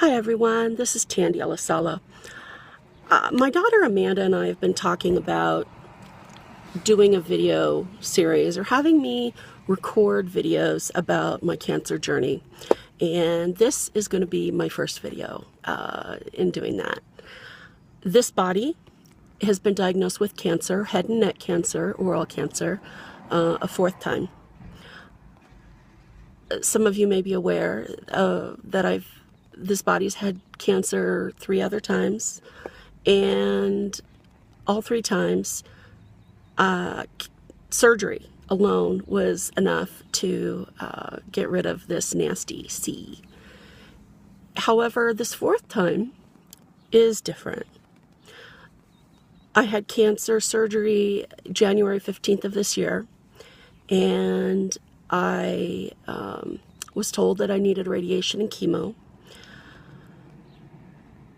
Hi everyone, this is Tandy. My daughter Amanda and I have been talking about doing a video series or having me record videos about my cancer journey. And this is going to be my first video in doing that. This body has been diagnosed with cancer, head and neck cancer, oral cancer, a fourth time. Some of you may be aware that this body's had cancer 3 other times, and all 3 times surgery alone was enough to get rid of this nasty C. However, this 4th time is different. I had cancer surgery January 15th of this year, and I was told that I needed radiation and chemo.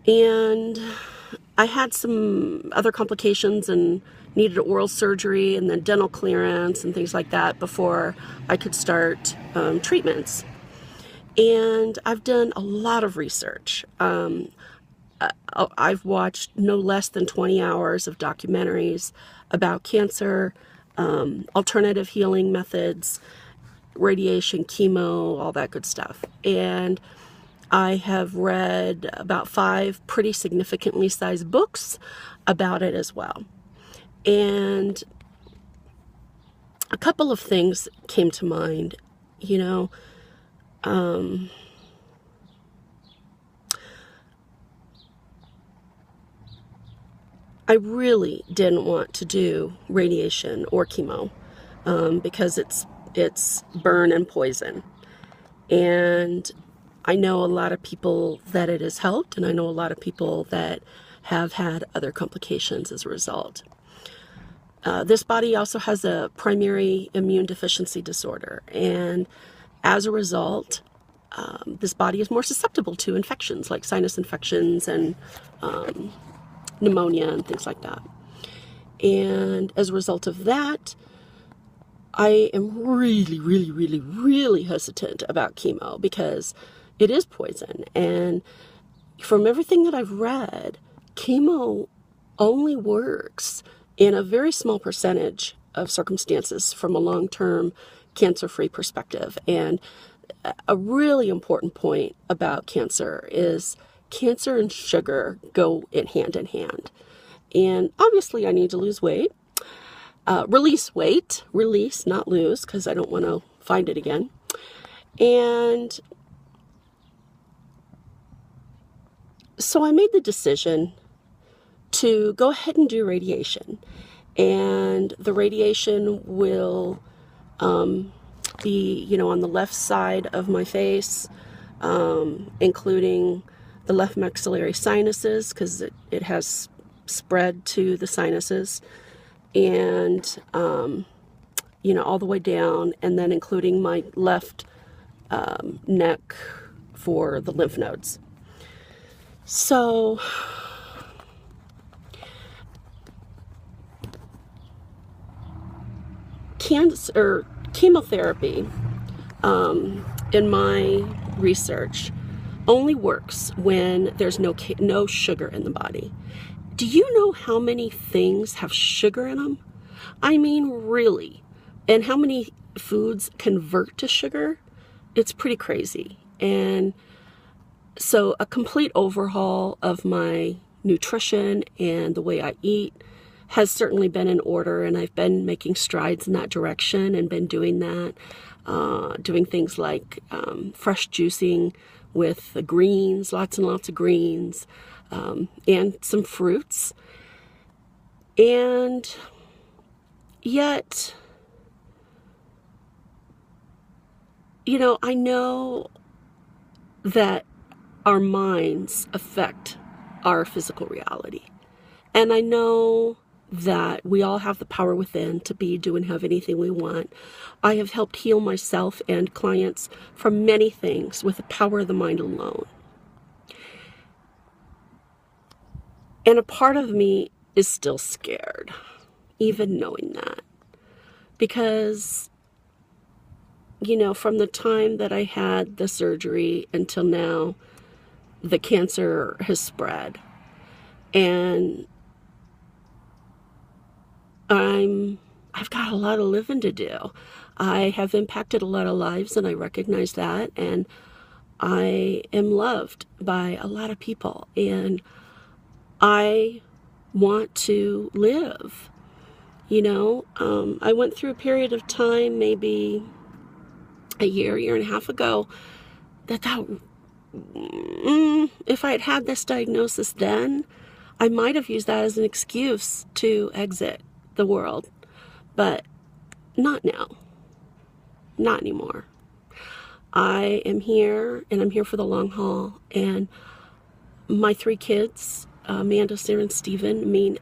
And I had some other complications and needed oral surgery and then dental clearance and things like that before I could start treatments. And I've done a lot of research. I've watched no less than 20 hours of documentaries about cancer, alternative healing methods, radiation, chemo, all that good stuff. And I have read about 5 pretty significantly sized books about it as well. And a couple of things came to mind, I really didn't want to do radiation or chemo because it's burn and poison. And I know a lot of people that it has helped, and I know a lot of people that have had other complications as a result. This body also has a primary immune deficiency disorder, and as a result, this body is more susceptible to infections like sinus infections and pneumonia and things like that. And as a result of that, I am really hesitant about chemo because it is poison. And from everything that I've read, chemo only works in a very small percentage of circumstances from a long-term cancer-free perspective. And a really important point about cancer is cancer and sugar go hand in hand. And obviously I need to lose weight, release weight, release, not lose, because I don't want to find it again. And so I made the decision to go ahead and do radiation. And the radiation will be, on the left side of my face, including the left maxillary sinuses, because it has spread to the sinuses, and, all the way down, and then including my left neck for the lymph nodes. So chemotherapy, in my research, only works when there's no sugar in the body. Do you know how many things have sugar in them? I mean, really. And how many foods convert to sugar? It's pretty crazy. And so a complete overhaul of my nutrition and the way I eat has certainly been in order, and I've been making strides in that direction and been doing that, doing things like fresh juicing with the greens, lots and lots of greens, and some fruits. And yet, I know that our minds affect our physical reality. And I know that we all have the power within to be, do, and have anything we want. I have helped heal myself and clients from many things with the power of the mind alone. And a part of me is still scared, even knowing that. Because, from the time that I had the surgery until now, the cancer has spread. And I've got a lot of living to do. I have impacted a lot of lives, and I recognize that, and I am loved by a lot of people, and I want to live. You know, I went through a period of time, maybe a year and a half ago, that if I had had this diagnosis then, I might have used that as an excuse to exit the world. But not now. Not anymore. I am here, and I'm here for the long haul. And my 3 kids, Amanda, Sarah, and Stephen, mean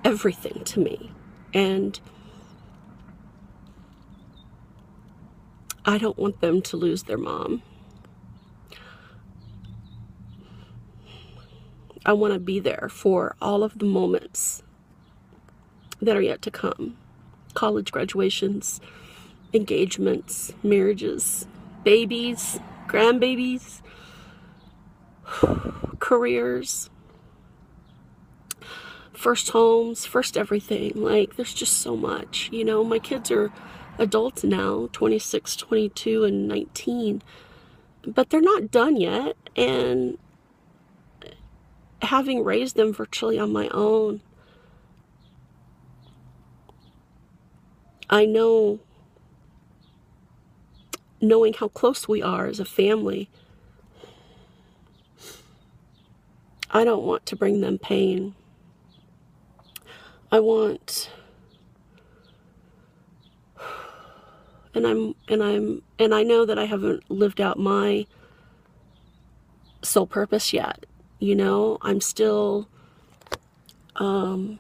everything to me. And I don't want them to lose their mom. I want to be there for all of the moments that are yet to come. College graduations, engagements, marriages, babies, grandbabies, careers, first homes, first everything. Like, there's just so much. You know, my kids are adults now, 26, 22, and 19, but they're not done yet. And having raised them virtually on my own, I know, knowing how close we are as a family, I don't want to bring them pain. I want, and I know that I haven't lived out my soul purpose yet. You know, I'm still, you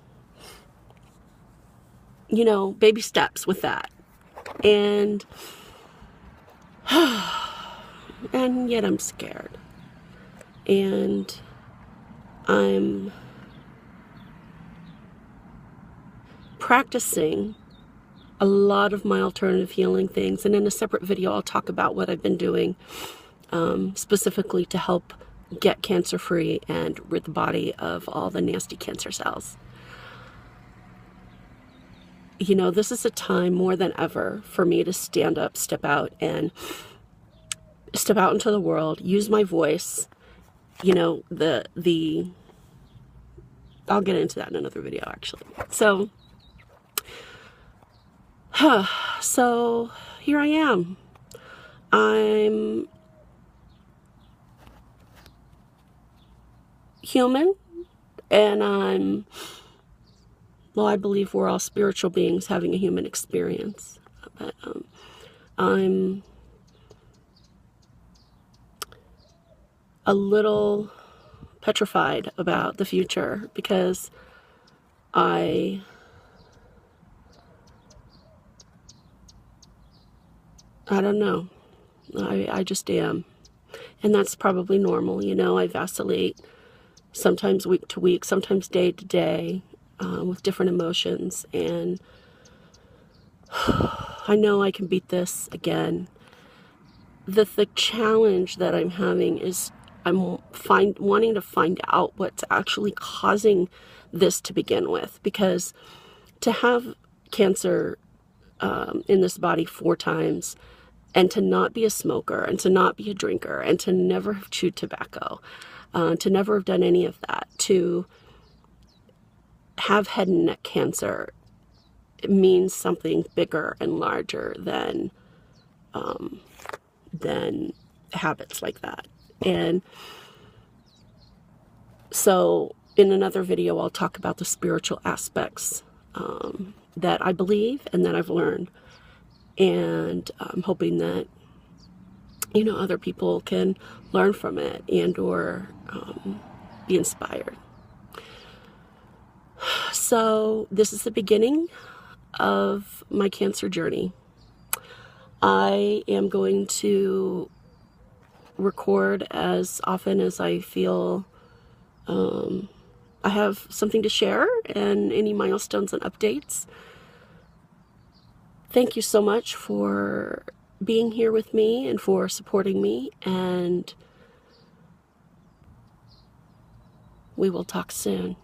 know, baby steps with that. And yet I'm scared. And I'm practicing a lot of my alternative healing things. And in a separate video, I'll talk about what I've been doing specifically to help get cancer free and rid the body of all the nasty cancer cells. You know, this is a time more than ever for me to stand up, step out, and step out into the world, use my voice. You know, I'll get into that in another video, actually. So here I am. I'm human, and I believe we're all spiritual beings having a human experience. But I'm a little petrified about the future because I don't know. I just am. And that's probably normal. You know, I vacillate sometimes week to week, sometimes day to day, with different emotions. And I know I can beat this again. The challenge that I'm having is I'm wanting to find out what's actually causing this to begin with. Because to have cancer in this body 4 times, and to not be a smoker, and to not be a drinker, and to never have chewed tobacco, to never have done any of that, to have head and neck cancer, it means something bigger and larger than habits like that. And so in another video, I'll talk about the spiritual aspects that I believe and that I've learned. And I'm hoping that, you know, other people can learn from it and or be inspired. So this is the beginning of my cancer journey. I am going to record as often as I feel I have something to share, and any milestones and updates. Thank you so much for being here with me and for supporting me, and We will talk soon.